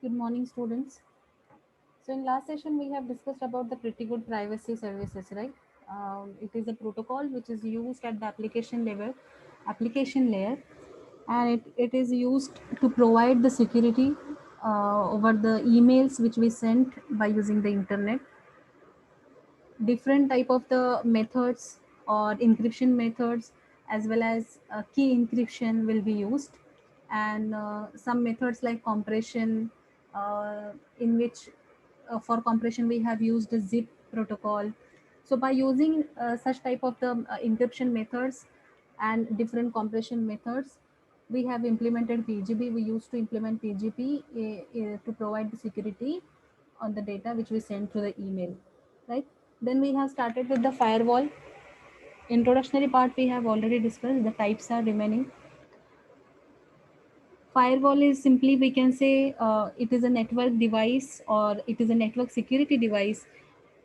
Good morning, students. So, in last session, we have discussed about the pretty good privacy services, right? It is a protocol which is used at the application layer, and it is used to provide the security over the emails which we send by using the internet. Different type of the methods or encryption methods as well as key encryption will be used, and some methods like compression, in which for compression we have used the zip protocol. So by using such type of the encryption methods and different compression methods, we have implemented PGP. We used to implement PGP to provide the security on the data which we send through the email, right? Then we have started with the firewall. Introductory part we have already discussed. The types are remaining. Firewall is simply, we can say, it is a network device or it is a network security device.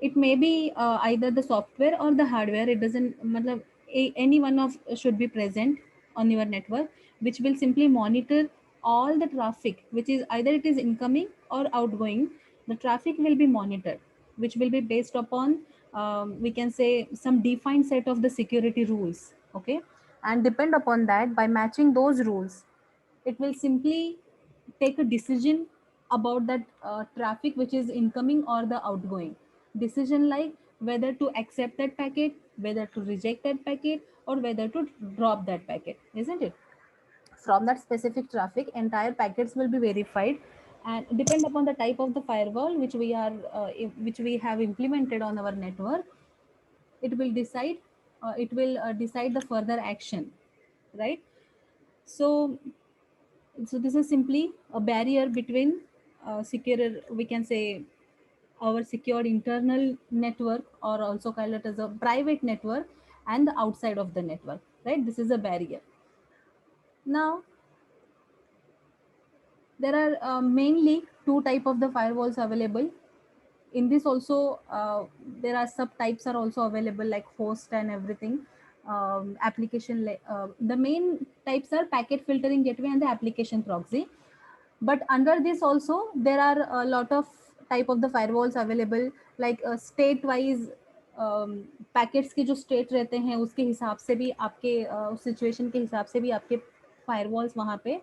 It may be either the software or the hardware. It doesn't matlab, any one of should be present on your network, which will simply monitor all the traffic, which is either it is incoming or outgoing. The traffic will be monitored, which will be based upon, we can say, some defined set of the security rules. Okay, and depend upon that, by matching those rules, it will simply take a decision about that traffic which is incoming or the outgoing. Decision like whether to accept that packet, whether to reject that packet, or whether to drop that packet, isn't it? From that specific traffic, entire packets will be verified, and depend upon the type of the firewall which we have implemented on our network, it will decide the further action, right? So this is simply a barrier between secure, we can say, our secured internal network, or also call it as a private network, and the outside of the network, right? This is a barrier. Now there are mainly two type of the firewalls available. In this also, there are subtypes are also available, like host and everything. The main types are packet filtering gateway and the application proxy. But under this also there are a lot of type of the firewalls available, like state wise, packets के जो state रहते हैं उसके हिसाब से भी आपके उस सिचुएशन के हिसाब से भी आपके फायरवॉल्स वहाँ पे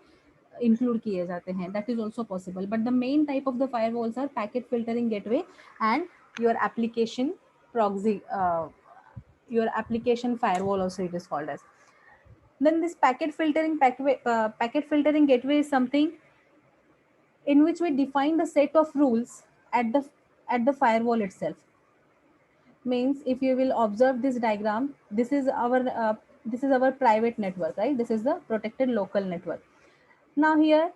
इंक्लूड किए जाते हैं. That is also possible, but the main type of the firewalls are packet filtering gateway and your application proxy, your application firewall also it is called as. Then this packet filtering gateway is something in which we define the set of rules at the firewall itself. Means if you will observe this diagram, this is our private network, right? This is the protected local network. Now in the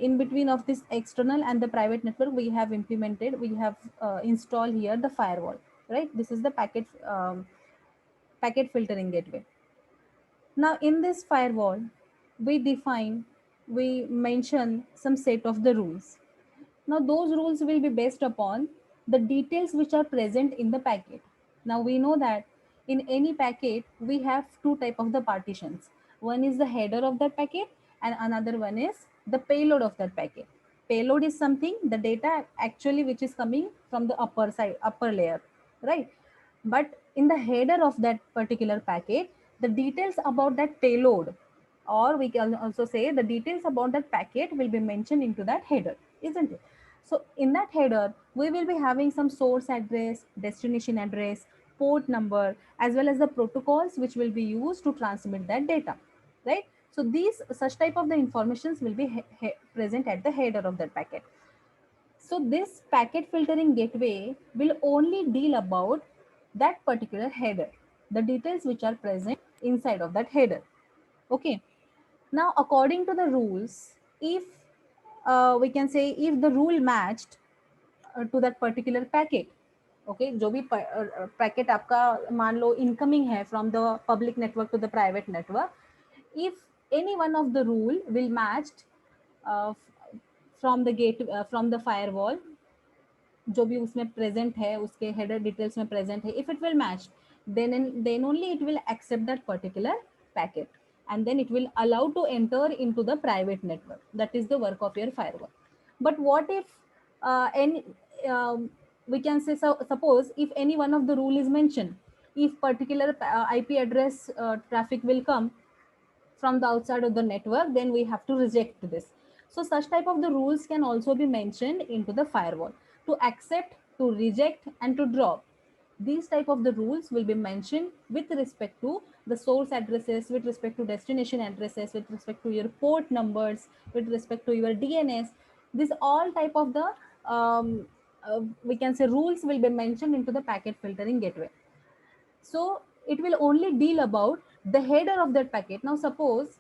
in between of this external and the private network, we have installed here the firewall, right? This is the packet filtering gateway. Now in this firewall, we mention some set of the rules. Now those rules will be based upon the details which are present in the packet. Now we know that in any packet we have two type of the partitions. One is the header of that packet and another one is the payload of that packet. Payload is something, the data actually which is coming from the upper layer, right? But in the header of that particular packet, the details about that payload, or we can also say the details about that packet, will be mentioned into that header, isn't it? So in that header, we will be having some source address, destination address, port number, as well as the protocols which will be used to transmit that data, right? So these such type of the informations will be present at the header of that packet. So this packet filtering gateway will only deal about that particular header, the details which are present inside of that header. Okay. Now, according to the rules, if we can say if the rule matched to that particular packet, okay, जो भी packet आपका मान लो incoming है from the public network to the private network, if any one of the rule will matched uh, from the firewall, जो भी उसमें present है उसके हेडर डिटेल्स में प्रेजेंट है, if it will match, then only it will accept that particular packet. and then it will allow to enter into the private network. That is the work of your firewall. But what if any we can say, so suppose if any one of the rule is mentioned, if particular IP address traffic will come from the outside of the network, then we have to reject this. So such type of the rules can also be mentioned into the firewall, to accept, to reject, and to drop. These type of the rules will be mentioned with respect to the source addresses, with respect to destination addresses, with respect to your port numbers, with respect to your DNS. This all type of the we can say rules will be mentioned into the packet filtering gateway. So it will only deal about the header of that packet. Now suppose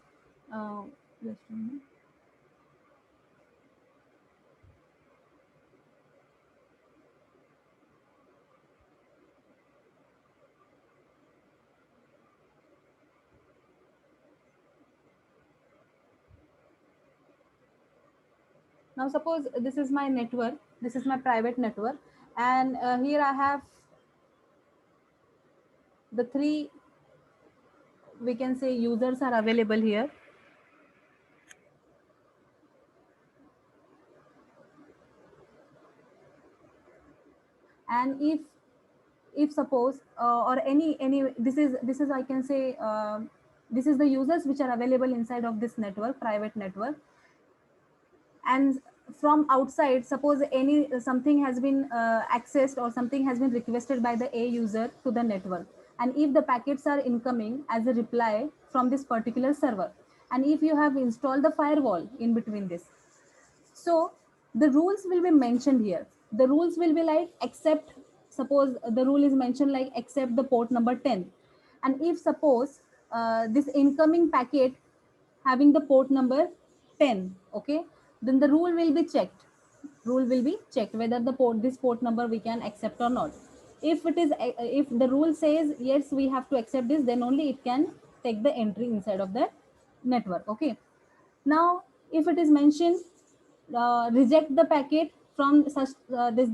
just a minute. Now suppose this is my network, this is my private network, and here I have the three, we can say, users are available here. And if suppose or any this is I can say this is the users which are available inside of this network, private network. And from outside, suppose any something has been accessed or something has been requested by the A user to the network, and if the packets are incoming as a reply from this particular server, and if you have installed the firewall in between this, so the rules will be mentioned here. The rules will be like, accept, suppose the rule is mentioned like accept the port number 10. And if suppose this incoming packet having the port number 10, okay, then the rule will be checked. Rule will be checked whether the port, this port number we can accept or not. If it is if the rule says yes, we have to accept this, then only it can take the entry inside of the network. Okay. Now if it is mentioned reject the packet from such this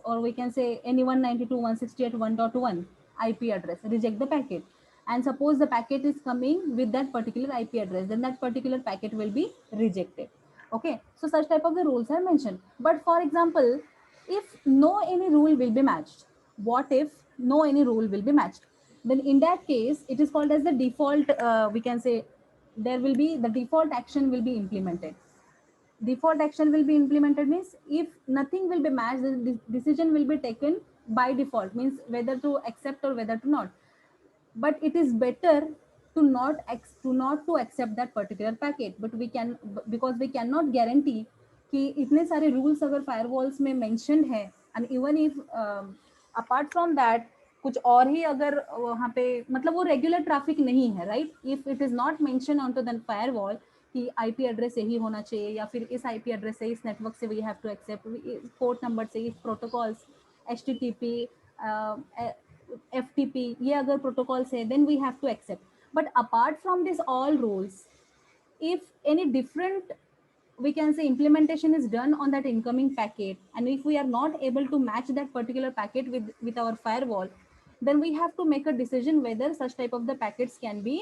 or we can say any 192.168.1.1 IP address, reject the packet. And suppose the packet is coming with that particular IP address, then that particular packet will be rejected. Okay, so such type of the rules are mentioned. But for example, if no any rule will be matched, what if no any rule will be matched, then in that case it is called as the default we can say, there will be the default action will be implemented. Default action will be implemented means if nothing will be matched, the decision will be taken by default, means whether to accept or whether to not. But it is better to not to accept that particular packet. But we can, because we cannot guarantee कि इतने सारे rules अगर firewalls में mentioned है, and even if apart from that कुछ और ही अगर वहाँ पे मतलब वो रेगुलर ट्रैफिक नहीं है, right, if it is not mention on to the firewall कि आईपी एड्रेस यही होना चाहिए, या फिर इस आईपी एड्रेस से, इस नेटवर्क से we have to accept, port number से, इस protocols H T T P F T P, ये अगर प्रोटोकॉल्स है, then we have to accept. But apart from this all rules, if any different, we can say, implementation is done on that incoming packet, and if we are not able to match that particular packet with our firewall, then we have to make a decision whether such type of the packets can be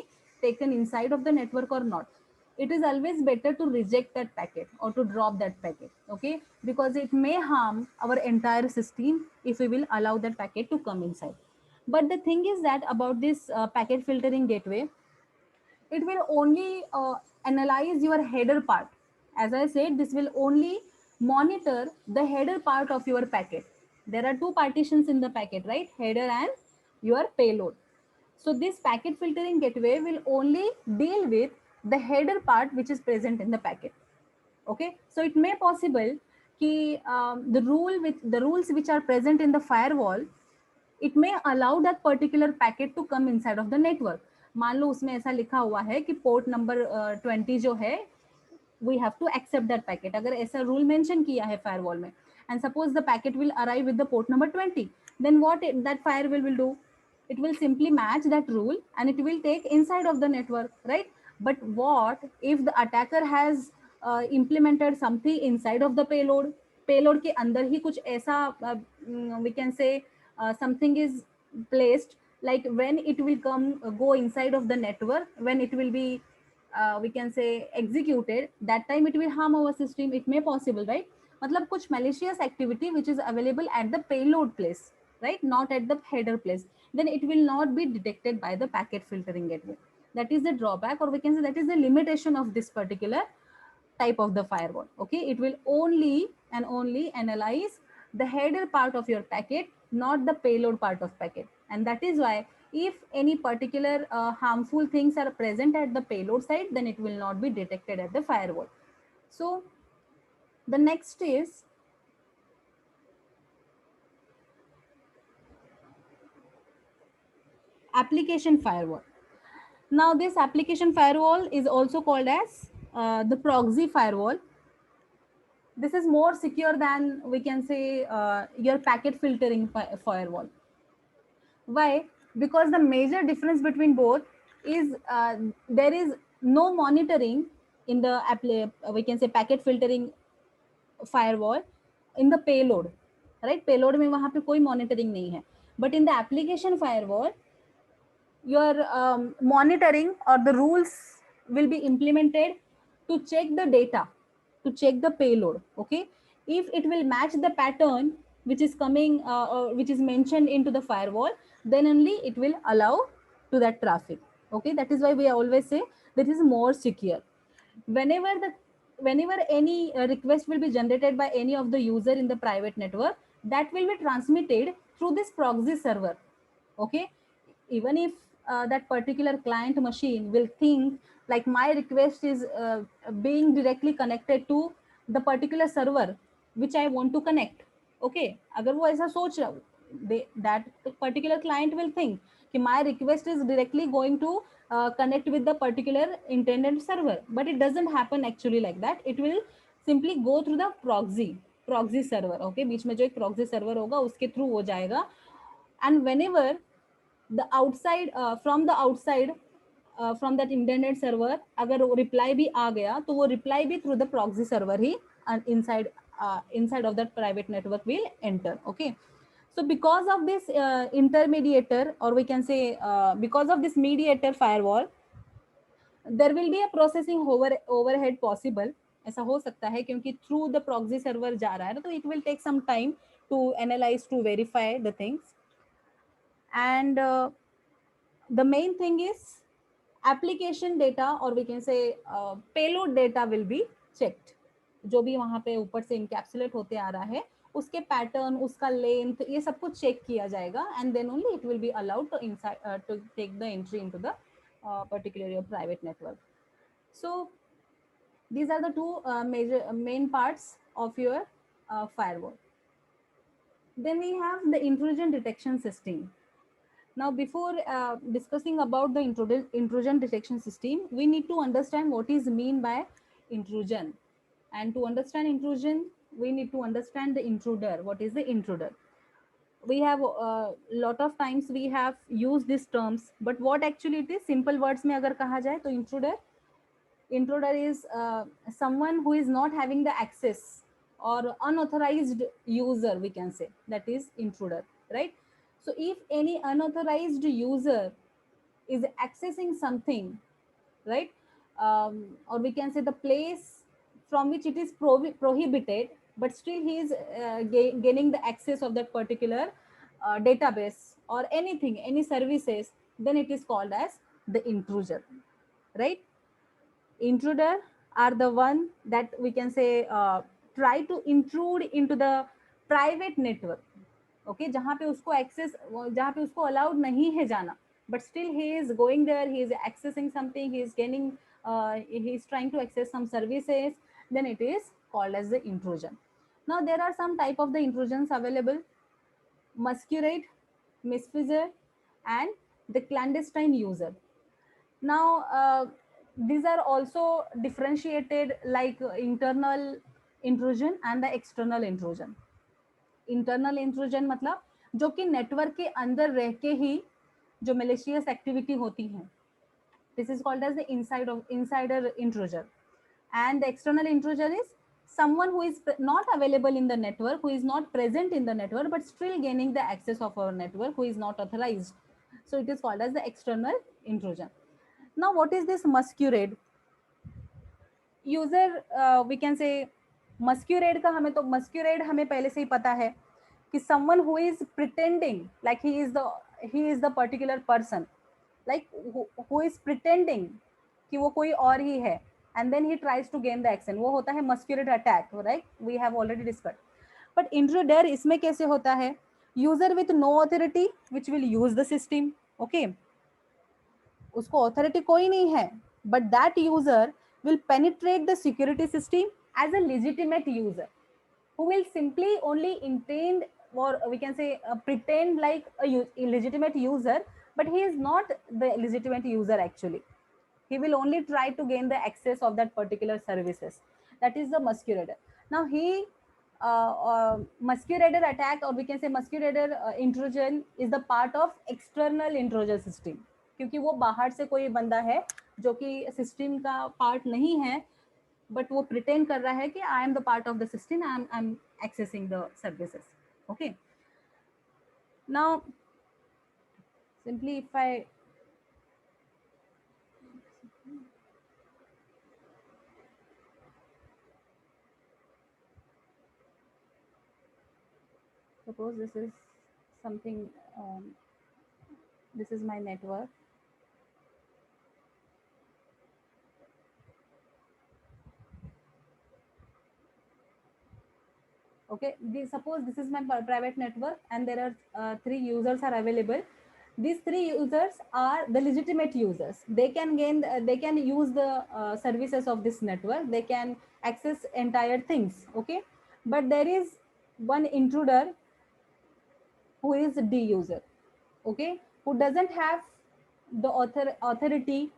taken inside of the network or not. It is always better to reject that packet or to drop that packet, okay, because it may harm our entire system if we will allow that packet to come inside. But the thing is that about this packet filtering gateway, it will only analyze your header part. As I said, this will only monitor the header part of your packet. There are two partitions in the packet, right? Header and your payload. So this packet filtering gateway will only deal with the header part which is present in the packet. Okay, so it may possible कि the rules which are present in the firewall, it may allow that particular packet to come inside of the network. मान लो उसमें ऐसा लिखा हुआ है कि port number 20 जो है, we have to accept that packet. अगर ऐसा रूल मेंशन किया है फायरवॉल में, and suppose the packet will arrive with the port number 20, then what that firewall will do, it will simply match that rule and it will take inside of the network, right? But what if the attacker has implemented something inside of the payload, payload के अंदर ही कुछ ऐसा we can say something is placed, like when it will come go inside of the network, when it will be we can say executed, that time it will harm our system. It may possible, right? मतलब कुछ malicious activity which is available at the payload place, right, not at the header place, then it will not be detected by the packet filtering gateway. That is the drawback, or we can say that is the limitation of this particular type of the firewall. Okay, it will only and only analyze the header part of your packet, not the payload part of packet. And that is why if any particular harmful things are present at the payload side, then it will not be detected at the firewall. So the next is application firewall. Now this application firewall is also called as the proxy firewall. This is more secure than, we can say, your packet filtering firewall. Why? Because the major difference between both is there is no monitoring in the we can say packet filtering firewall in the payload, right? Payload में वहाँ पे कोई monitoring नहीं है. But in the application firewall, your monitoring or the rules will be implemented to check the data, to check the payload. Okay, if it will match the pattern which is coming or which is mentioned into the firewall, then only it will allow to that traffic. Okay, that is why we always say that is more secure. Whenever any request will be generated by any of the user in the private network, that will be transmitted through this proxy server. Okay, even if that particular client machine will think like my request is being directly connected to the particular server which I want to connect. Okay, अगर वो ऐसा सोच रहा, that particular client will think कि my request is directly going to connect with the particular intended server, but it doesn't happen actually like that. It will simply go through the proxy server. Okay, बीच में जो एक proxy server होगा उसके through हो जाएगा. And whenever the outside from the outside from that internet server अगर वो reply भी आ गया तो वो reply भी through the proxy server he inside of that private network will enter. Okay, so because of this intermediator, or we can say because of this mediator firewall, there will be a processing overhead possible. ऐसा हो सकता है क्योंकि through the proxy server जा रहा है ना, तो it will take some time to analyze, to verify the things. And the main thing is application data, or we can say payload data will be checked. जो भी वहां पे ऊपर से इनकैप्सुलेट होते आ रहा है उसके पैटर्न, उसका लेंथ, ये सब कुछ चेक किया जाएगा. And then only it will be allowed to inside to take the entry into the particular your private network. So these are the two main parts of your firewall. Then we have the intrusion detection system. Now, before discussing about the intrusion detection system, we need to understand what is mean by intrusion. And to understand intrusion, we need to understand the intruder. What is the intruder? We have a lot of times we have used these terms, but what actually it is? Simple words में अगर कहा जाए तो intruder is someone who is not having the access, or unauthorized user, we can say, that is intruder, right? So if any unauthorized user is accessing something, right, or we can say the place from which it is prohibited, but still he is gaining the access of that particular database or anything, any services, then it is called as the intruder, right? Intruder are the one that we can say try to intrude into the private network. Okay, जहाँ पे उसको access, जहाँ पे उसको allowed नहीं है जाना, but still he is going there, he is accessing something, he is gaining he is trying to access some services, then it is called as the intrusion. Now there are some type of the intrusions available: masquerade, misfeasor, and the clandestine user. Now these are also differentiated like internal intrusion and the external intrusion. Internal intrusion मतलब जो कि network के अंदर रह के ही जो malicious activity होती है, this is called as the insider intrusion. And the external intrusion is someone who is not available in the network, who is not present in the network, but still gaining the access of our network, who is not authorized. So it is called as the external intrusion. Now what is this masquerade? User we can say masquerade का, हमें तो मस्क्यूरेड हमें पहले से ही पता है कि someone who is pretending like he is the particular person, like who is pretending कि वो कोई और ही है, and then he tries to gain the accent, वो होता है masquerade attack, right, we have already discussed. But intruder इसमें कैसे होता है, user with no authority which will use the system. Okay, उसको ऑथोरिटी कोई नहीं है, but that user will penetrate the security system as a legitimate user who will simply only intend, or we can say pretend like a legitimate user, but he is not the legitimate user actually. He will only try to gain the access of that particular services. That is the masquerader. Now he masquerader attack, or we can say masquerader intrusion is the part of external intrusion system, क्योंकि वो बाहर से कोई बंदा है जो कि system का पार्ट नहीं है, बट वो प्रिटेंड कर रहा है कि I am the part of the system, I am accessing the services. Okay, now simply if I suppose this is something, this is my network. Okay, suppose this is my private network and there are three users are available. These three users are the legitimate users. They can gain, they can use the services of this network, they can access entire things. Okay, but there is one intruder who is D user. Okay, who doesn't have the authority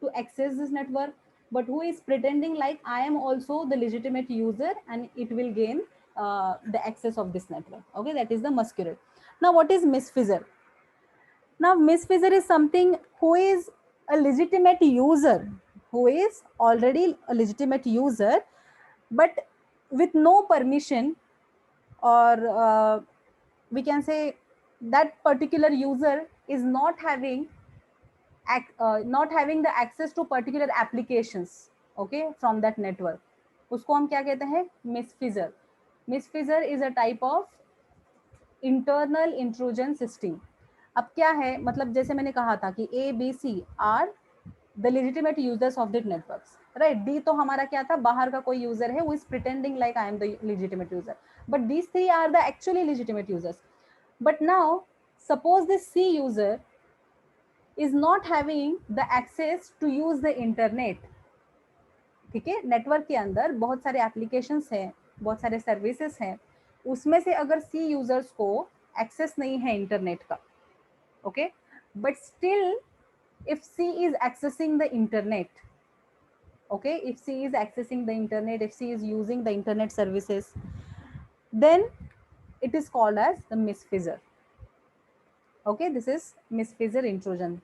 to access this network, but who is pretending like I am also the legitimate user and it will gain the access of this network. Okay, that is the masquerade. Now what is misfeasor? Now misfeasor is something who is a legitimate user, who is already a legitimate user, but with no permission, or we can say that particular user is not having not having the access to particular applications, okay, from that network. उसको हम क्या कहते हैं, misfeasor. Misfeasor is a type of internal intrusion system. अब क्या है, मतलब जैसे मैंने कहा था कि A, B, C are the legitimate users of the networks, right? D तो हमारा क्या था, बाहर का कोई user है, who is pretending like I am the legitimate user, but these three are the actually legitimate users. But now suppose this C user is not having the access to use the internet. ठीक है, network के अंदर बहुत सारे applications हैं, बहुत सारे services हैं, उसमें से अगर सी यूजर्स को एक्सेस नहीं है इंटरनेट का, okay, but still if C is accessing the internet, okay, if C is accessing the internet, if C is using the internet services, then it is called as the misfeasor. Okay, this is misfeasor intrusion.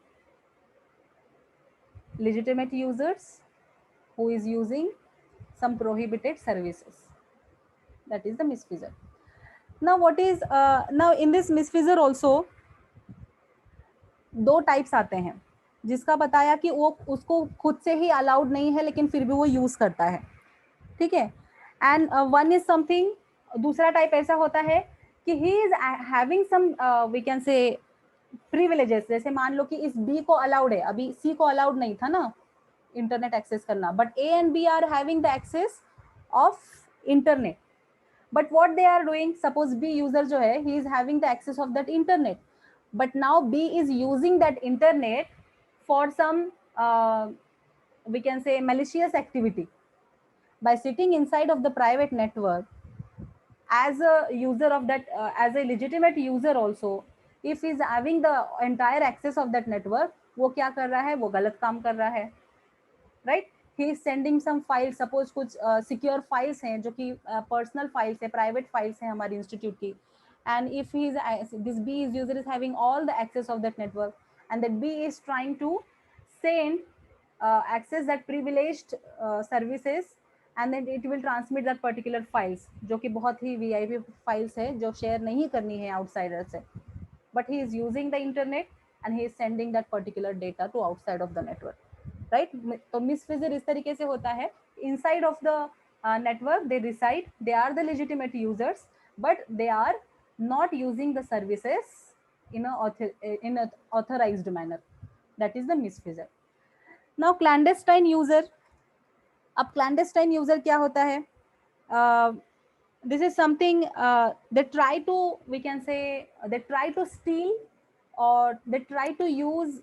Legitimate users who is using some prohibited services, that is the misfeasor. Now what is now in this misfeasor also दो types आते हैं, जिसका बताया कि वो उसको खुद से ही अलाउड नहीं है लेकिन फिर भी वो यूज करता है, ठीक है. एंड वन इज समथिंग, दूसरा टाइप ऐसा होता है कि he is having some we can say privileges. जैसे मान लो कि इस बी को अलाउड है, अभी सी को अलाउड नहीं था ना इंटरनेट एक्सेस करना, but A and B are having the access of internet. But what they are doing, suppose B user जो है, he is having the access of that internet, but now B is using that internet for some we can say malicious activity by sitting inside of the private network as a user of that as a legitimate user also. If he is having the entire access of that network, वो क्या कर रहा है, वो गलत काम कर रहा है, right. He is sending some file, suppose कुछ सिक्योर फाइल्स हैं जो कि पर्सनल फाइल्स है, प्राइवेट फाइल्स हैं हमारे इंस्टीट्यूट की, and if he is this B is user is having all the access of that network and that B is trying to send access that privileged services and then it will transmit that particular files जो कि बहुत ही VIP files है जो share नहीं करनी है outsider से, but he is using the internet and he is sending that particular data to outside of the network, right. तो मिसफिजर इस तरीके से होता है inside of the network they reside, they are the legitimate users, but they are not using the services in a authorized manner. That is the misfeasor. Now clandestine user. अब clandestine user क्या होता है? This is something they try to, we can say, they try to steal, or they try to use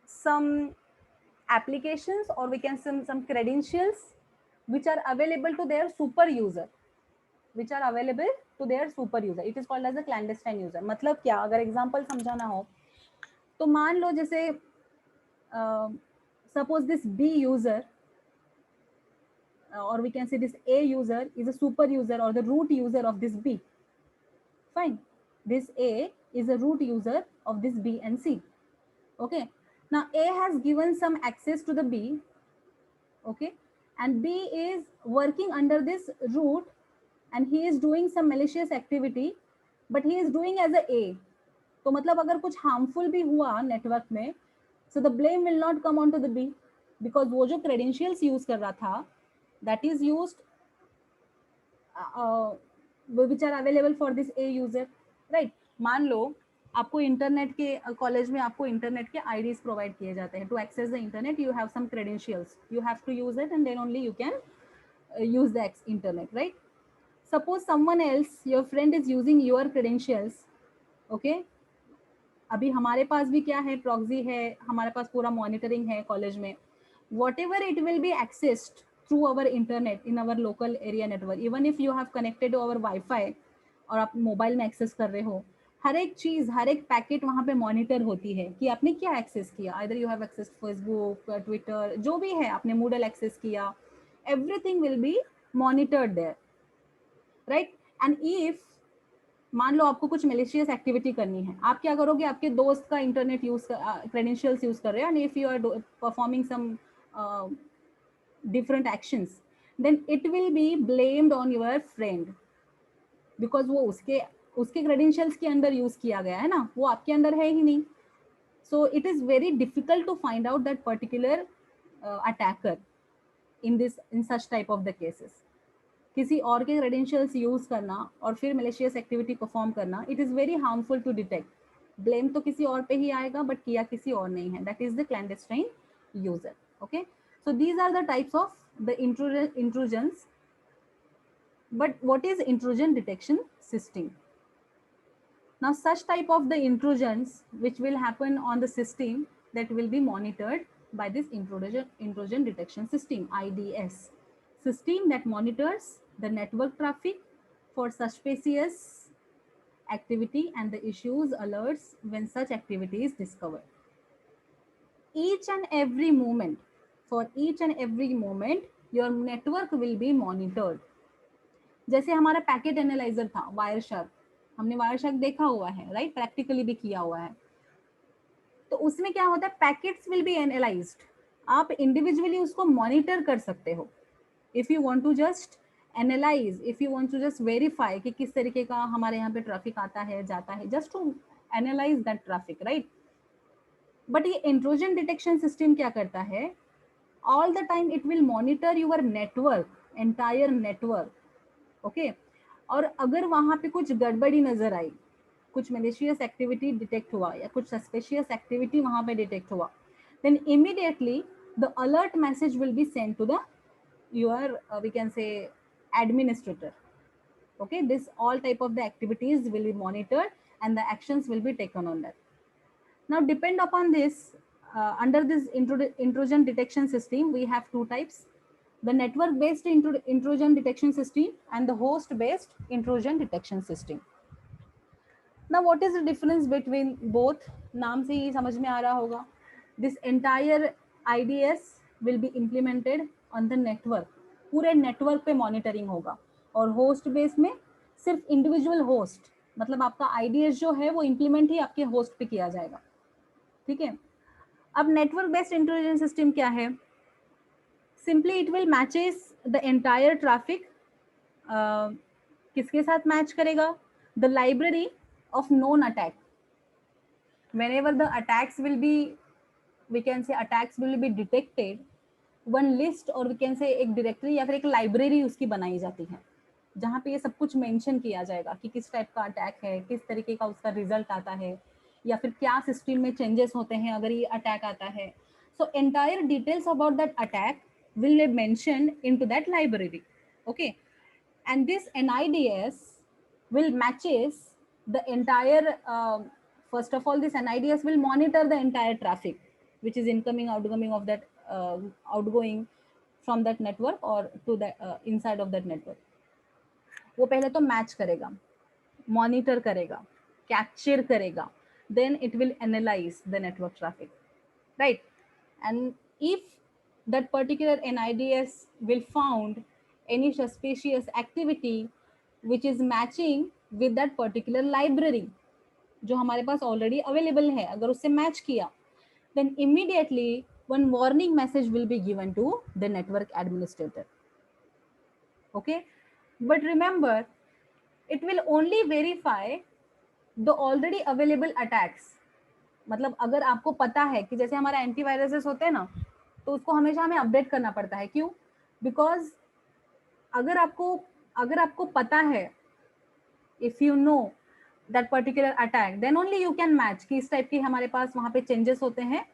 some applications, or we can some credentials which are available to their super user, which are available to their super user. It is called as a clandestine user. मतलब क्या, अगर example समझाना हो तो मान लो जैसे suppose this B user, or we can say this A user is a super user or the root user of this B. Fine. This A is a root user of this B and C. Okay. Now A has given some access to the B. Okay. And B is working under this root and he is doing some malicious activity, but he is doing as a. तो मतलब अगर कुछ harmful भी हुआ network में, so the blame will not come onto the B, because वो जो credentials use कर रहा था, that is used which are available for this A user, right? मान लो आपको इंटरनेट के कॉलेज में आपको इंटरनेट के आईडीज प्रोवाइड किए जाते हैं. To access the internet you have some credentials, you have to use it and then only you can use the internet, right? Suppose someone else, your friend is using your credentials. Okay, अभी हमारे पास भी क्या है, proxy है, हमारे पास पूरा monitoring है college में. whatever it will be accessed through our internet in our local area network, even if you have connected to our Wi-Fi और आप मोबाइल में एक्सेस कर रहे हो, हर एक चीज, हर एक पैकेट वहां पे मॉनिटर होती है कि आपने क्या एक्सेस किया. Either you have access Facebook, Twitter, जो भी है, आपने मूडल एक्सेस किया, everything will be monitored there, right? And if मान लो आपको कुछ मेलिशियस एक्टिविटी करनी है, आप क्या करोगे, आपके दोस्त का इंटरनेट यूज, क्रेडेंशियल्स यूज कर रहे हो, and if you are performing some different actions, then it will be blamed on your friend, because वो उसके उसके क्रेडेंशियल्स के अंदर यूज किया गया है ना, वो आपके अंदर है ही नहीं. So it is very difficult to find out that particular attacker in such type of the cases. किसी और के क्रेडेंशियल्स यूज करना और फिर मेलिशियस एक्टिविटी परफॉर्म करना, it is very harmful to detect. Blame तो किसी और पे ही आएगा, बट किया किसी और नहीं है. That is the clandestine user. Okay, so these are the types of the intrusions. But what is intrusion detection system? Now such type of the intrusions which will happen on the system, that will be monitored by this intrusion detection system, IDS system, that monitors the network traffic for suspicious activity and the issues alerts when such activity is discovered. Each and every moment, for each and every moment your network will be monitored. जैसे हमारा packet analyser था wire shark, हमने wire shark देखा हुआ है, right? Practically भी किया हुआ है. तो उसमें क्या होता है, पैकेट्स विल बी एनालाइज्ड. आप इंडिविजुअली उसको मॉनिटर कर सकते हो. If you want to just analyse, if you want to just verify कि किस तरीके का हमारे यहाँ पे ट्रैफिक आता है, जाता है, just to analyse that traffic, right? But ये इंट्रूजन डिटेक्शन सिस्टम क्या करता है, all the time it will monitor your network, entire network. Okay, और अगर वहां पे कुछ गड़बड़ी नजर आई, कुछ मेलिशियस एक्टिविटी डिटेक्ट हुआ या कुछ सस्पिशियस एक्टिविटी वहां पे डिटेक्ट हुआ, then immediately the alert message will be send to the your we can say administrator. Okay, this all type of the activities will be monitored and the actions will be taken on that. Now depend upon this, under this intrusion detection system we have two types: the network based intrusion detection system and the host based intrusion detection system. Now what is the difference between both? नाम से ही समझ में आ रहा होगा. This entire IDS will be implemented on the network. पूरे network पे monitoring होगा. और होस्ट बेस में सिर्फ इंडिविजुअल होस्ट, मतलब आपका IDS जो है वो इम्प्लीमेंट ही आपके होस्ट पे किया जाएगा. ठीक है. अब नेटवर्क बेस्ड इंट्रूजन सिस्टम क्या है? Simply it will matches the entire traffic. किसके साथ मैच करेगा? The library of known attack. Whenever the attacks will be, we can say attacks will be detected, one list और we can से एक directory या फिर एक लाइब्रेरी उसकी बनाई जाती है, जहाँ पे ये सब कुछ मेंशन किया जाएगा कि किस टाइप का अटैक है, किस तरीके का उसका रिजल्ट आता है, या फिर क्या सिस्टम में चेंजेस होते हैं अगर ये अटैक आता है. So entire details about that attack will be mentioned into that library. Okay, and this NIDS will matches the entire first of all, this NIDS will monitor the entire traffic which is incoming outgoing of that outgoing from that network or to the inside of that network. वो पहले तो match करेगा, monitor करेगा, capture करेगा, then it will analyze the network traffic, right? And if that particular NIDS will found any suspicious activity which is matching with that particular library जो हमारे पास already available है, अगर उससे मैच किया, then immediately one warning message will be given to the network administrator. Okay, but remember, it will only verify the already available attacks. मतलब अगर आपको पता है कि जैसे हमारा एंटीवायरसेस होते हैं ना, तो उसको हमेशा हमें अपडेट करना पड़ता है. क्यों? बिकॉज अगर आपको पता है, if you know that particular attack, then only you can match कि इस टाइप की हमारे पास वहाँ पे चेंजेस होते हैं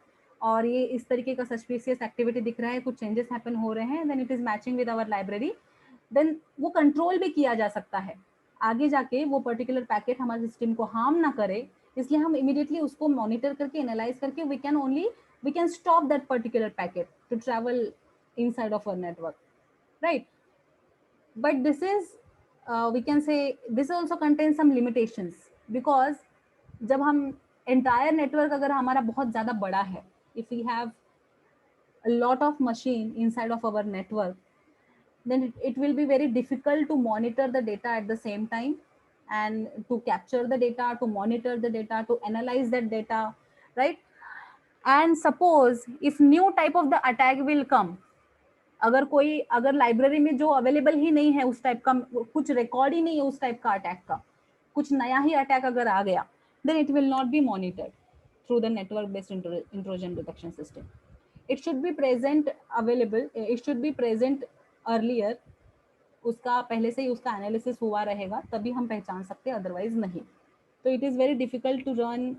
और ये इस तरीके का सस्पिशियस एक्टिविटी दिख रहा है, कुछ चेंजेस हैपन हो रहे हैं, then it is matching with our library. Then वो कंट्रोल भी किया जा सकता है आगे जाके, वो पर्टिकुलर पैकेट हमारे सिस्टम को हार्म ना करे, इसलिए हम इमीडिएटली उसको मॉनिटर करके एनालाइज करके we can stop that particular packet to travel inside of our network, right? But this is we can say this also contains some limitations, because जब हम entire network अगर हमारा बहुत ज़्यादा बड़ा है, if we have a lot of machine inside of our network, then it will be very difficult to monitor the data at the same time, and to capture the data, to monitor the data, to analyze that data, right? And suppose if new type of the attack will come, अगर library में जो available ही नहीं है उस type का, कुछ record ही नहीं है उस टाइप का अटैक का, कुछ नया ही अटैक अगर आ गया, then it will not be monitored through the network based intrusion detection system. It should be present available, it should be present earlier, उसका पहले से ही उसका एनालिसिस हुआ रहेगा, तभी हम पहचान सकते हैं, अदरवाइज नहीं. तो it is very difficult to run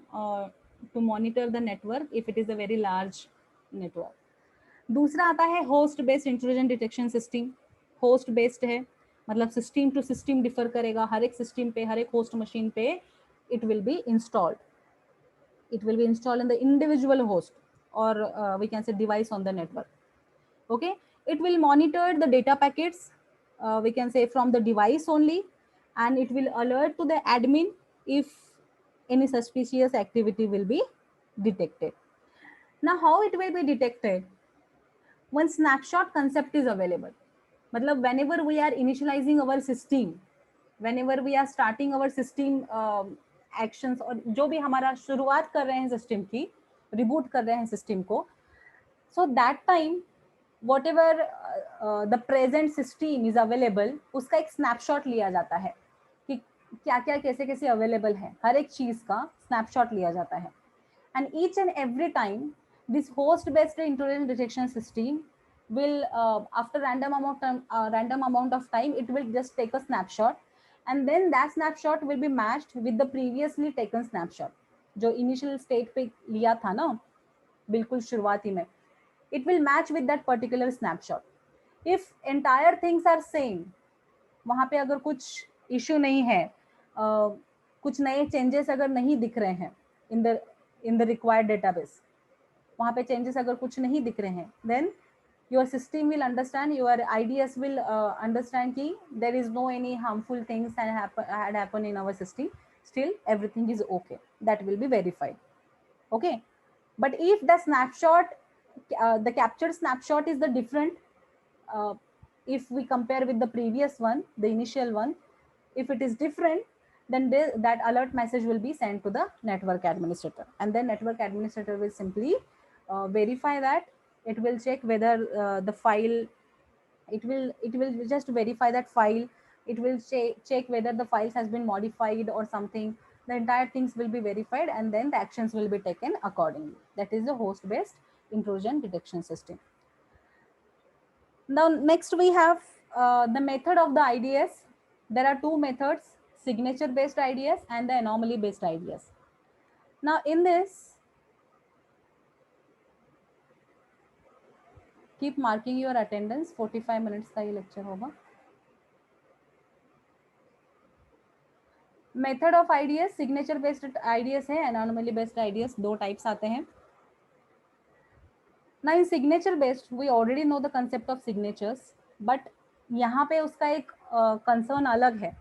to monitor the network if it is a very large network. दूसरा आता है host based intrusion detection system. Host based है, मतलब सिस्टम टू सिस्टम डिफर करेगा, हर एक सिस्टम पे, हर एक होस्ट मशीन पे it will be installed. It will be installed in the individual host और we can say device on the network. Okay, it will monitor the data packets, we can say from the device only, and it will alert to the admin if any suspicious activity will be detected. Now how it will be detected? One snapshot concept is available. मतलब whenever we are initializing our system, whenever we are starting our system actions, और जो भी हमारा शुरुआत कर रहे हैं system की, रिबूट कर रहे हैं सिस्टम को, so that time whatever the present system is available, उसका एक स्नैपशॉट लिया जाता है कि क्या क्या कैसे कैसे अवेलेबल है, हर एक चीज का स्नैपशॉट लिया जाता है. And each and every time this host based intrusion detection system will after random amount of time, it will just take a snapshot, and then that snapshot will be matched with the previously taken snapshot जो initial state पे लिया था ना बिल्कुल शुरुआती में, it will match with that particular snapshot. If entire things are same, वहाँ पे अगर कुछ issue नहीं है, कुछ नए changes अगर नहीं दिख रहे हैं in the required database, वहाँ पे changes अगर कुछ नहीं दिख रहे हैं, then your system will understand, your IDS will understand कि there is no any harmful things had happened in our system, still everything is okay, that will be verified. Okay, but if the snapshot the captured snapshot is the different, if we compare with the previous one, the initial one, if it is different, then that alert message will be sent to the network administrator, and then network administrator will simply verify that. It will check whether the file, it will just verify that file, it will check whether the files has been modified or something, the entire things will be verified, and then the actions will be taken accordingly. That is the host based intrusion detection system. Now next we have the method of the IDS. There are two methods, signature based IDS and the anomaly based IDS. Now in this, keep marking your attendance. 45 minutes का ये lecture होगा. Method of IDS, signature based IDS है, anomaly based IDS, दो types आते हैं. Now in signature based, we already know the concept of signatures, but यहाँ पे उसका एक concern अलग है.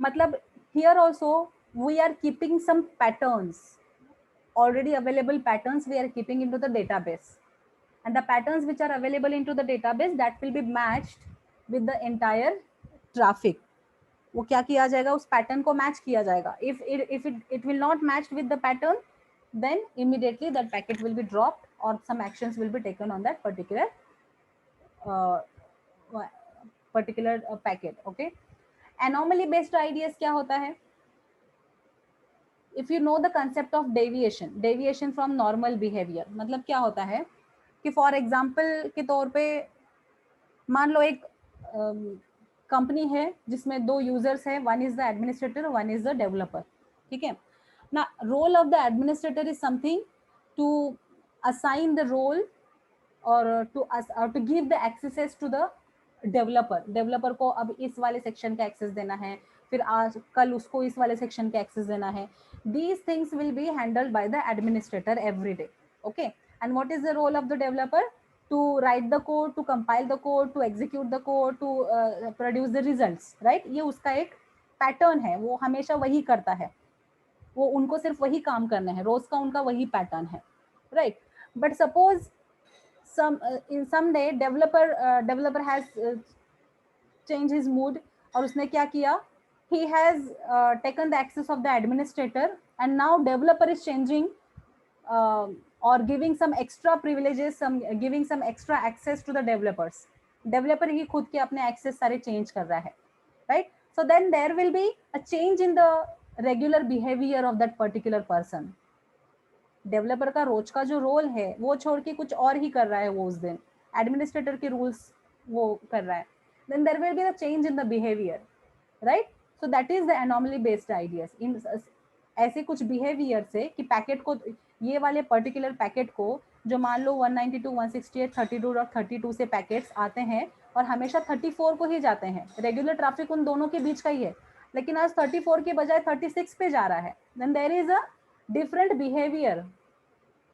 मतलब here also we are keeping some patterns, already available patterns we are keeping into the database, and the patterns which are available into the database that will be matched with the entire traffic. वो क्या किया जाएगा, उस pattern को match किया जाएगा. if it will not match with the pattern, then immediately that packet will be dropped or some actions will be taken on that particular uh, packet. Okay, anomaly based IDS क्या होता है? If you know the concept of deviation from normal behavior, मतलब क्या होता है कि for example के तौर पे मान लो एक कंपनी है जिसमें दो यूजर्स है, one is the administrator, one is the developer. ठीक है ना. Role of the administrator is something to assign the role और to give the access to the developer को अब इस वाले सेक्शन का एक्सेस देना है, फिर आज कल उसको इस वाले सेक्शन का एक्सेस देना है. These things will be handled by the administrator every day. Okay, and what is the role of the developer? To write the code, to compile the code, to execute the code, to produce the results, right? ये उसका एक pattern है, वो हमेशा वही करता है, वो उनको सिर्फ वही काम करने हैं, रोज का उनका वही पैटर्न है, right? But suppose in some day developer has changed his mood और उसने क्या किया, he has taken the access of the administrator and now developer is changing or giving some extra privileges, giving some extra access to the developers. Developer ही खुद के अपने access सारे change कर रहा है, right? So then there will be a change in the regular behavior of that particular person. Developer का रोज का जो रोल है वो छोड़ के कुछ और ही कर रहा है वो उस दिन, एडमिनिस्ट्रेटर के रूल्स वो कर रहा है, then there will be the change in the behaviour, right? So that is the anomaly based ideas. इन ऐसे कुछ बिहेवियर से कि पैकेट को, ये वाले पर्टिकुलर पैकेट को जो मान लो 192, 168, 32.32 से पैकेट्स आते हैं और हमेशा 34 को ही जाते हैं, रेगुलर ट्रैफिक उन दोनों के बीच का ही है, लेकिन आज 34 के बजाय 36 पे जा रहा है, then there is a different behaviour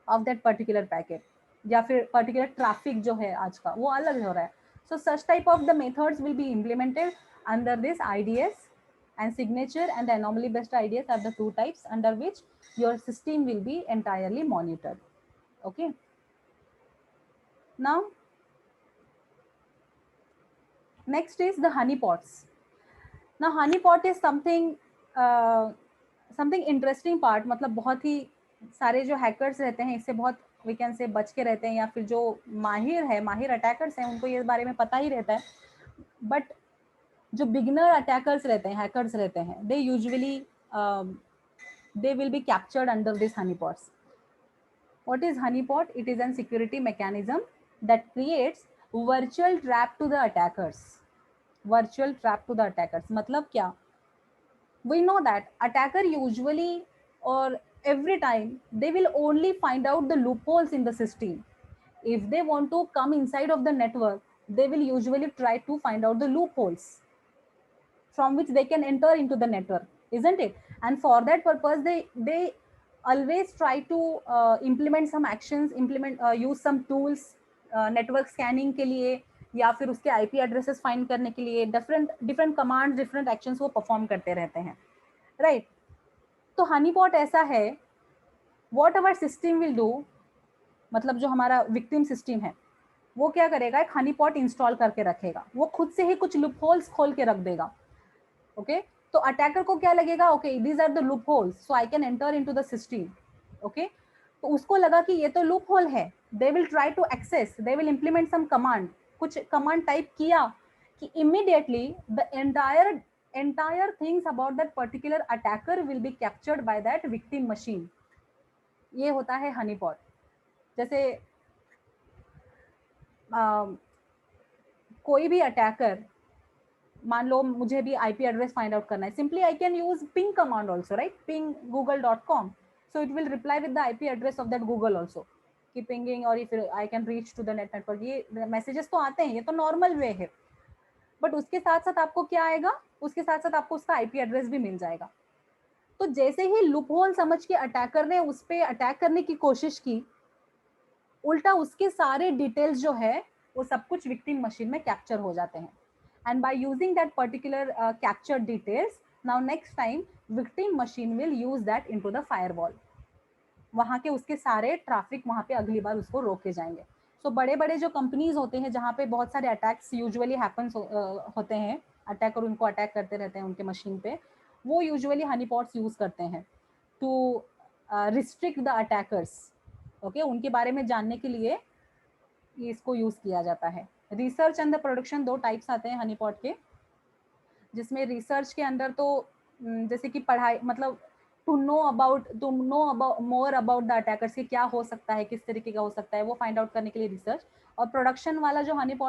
of that particular packet, या फिर पर्टिकुलर ट्रैफिक जो है आज का वो अलग हो रहा है. So such type of the methods will be implemented under this IDS, and signature and the anomaly based IDS are the two types under which your system will be entirely monitored. Okay, now next is the honeypots. Now honeypot is something interesting part, मतलब बहुत ही सारे जो hackers रहते हैं इससे बहुत we can से बच के रहते हैं, या फिर जो माहिर अटैकर्स हैं उनको ये बारे में पता ही रहता है. बट जो बिगिनर अटैकर्स रहते हैं, हैकर्स रहते हैं, they usually they will be captured under this honeypots. What is honeypot? It is a security mechanism that creates virtual trap to the attackers. Virtual trap to the attackers मतलब क्या? We know that attacker usually or every time they will only find out the loopholes in the system. If they want to come inside of the network, they will usually try to find out the loopholes from which they can enter into the network, isn't it? And for that purpose they always try to implement some actions, use some tools, network scanning के लिए या फिर उसके IP addresses find करने के लिए different command, different actions वो perform करते रहते हैं, राइट? तो हनीपॉट ऐसा है, what our system will do, मतलब जो हमारा विक्टिम सिस्टम है वो क्या करेगा, एक हनीपॉट इंस्टॉल करके रखेगा, वो खुद से ही कुछ लूपहोल्स खोल के रख देगा. ओके, तो अटैकर को क्या लगेगा, okay these are the loopholes so I can enter into the system. Okay, तो उसको लगा कि ये तो लूप होल है, they will try to access, they will implement some command, कुछ कमांड टाइप किया कि immediately the entire things about that particular attacker will be captured by that victim machine. ये होता है हनीपॉट. जैसे कोई भी अटैकर, मान लो मुझे भी आईपी एड्रेस फाइंड आउट करना है, simply I can use ping command also, right, ping google.com, so it will reply with the IP address of that Google also, कि पिंगिंग और फिर I can reach to the net network, ये messages तो आते हैं, ये तो normal way है, बट उसके साथ साथ आपको क्या आएगा, उसके साथ साथ आपको उसका आईपी एड्रेस भी मिल जाएगा। तो जैसे ही लूप होल समझ के अटैकर ने उस पर अटैक करने की कोशिश की, उल्टा उसके सारे डिटेल्स जो है वो सब कुछ विक्टिम मशीन में कैप्चर हो जाते हैं। And by using that particular capture details, now next time victim machine will use that into the firewall, वहां के उसके सारे ट्रैफिक वहां पे अगली बार उसको रोके जाएंगे। सो बड़े बड़े जो कंपनीज होते हैं जहाँ पे बहुत सारे अटैक्स यूजुअली हैपन्स होते हैं, अटैकर उनको अटैक करते रहते हैं उनके मशीन पे, वो यूजुअली हनी पॉट्स यूज करते हैं to restrict the attackers. Okay, उनके बारे में जानने के लिए ये इसको यूज किया जाता है। रिसर्च एंड द प्रोडक्शन, दो टाइप्स आते हैं हनी पॉट के, जिसमें रिसर्च के अंदर तो जैसे कि पढ़ाई, मतलब to know about more about the attackers, की क्या हो सकता है, किस तरीके का हो सकता है, वो फाइंड आउट करने के लिए रिसर्च। और प्रोडक्शन वाला जो हनी पॉट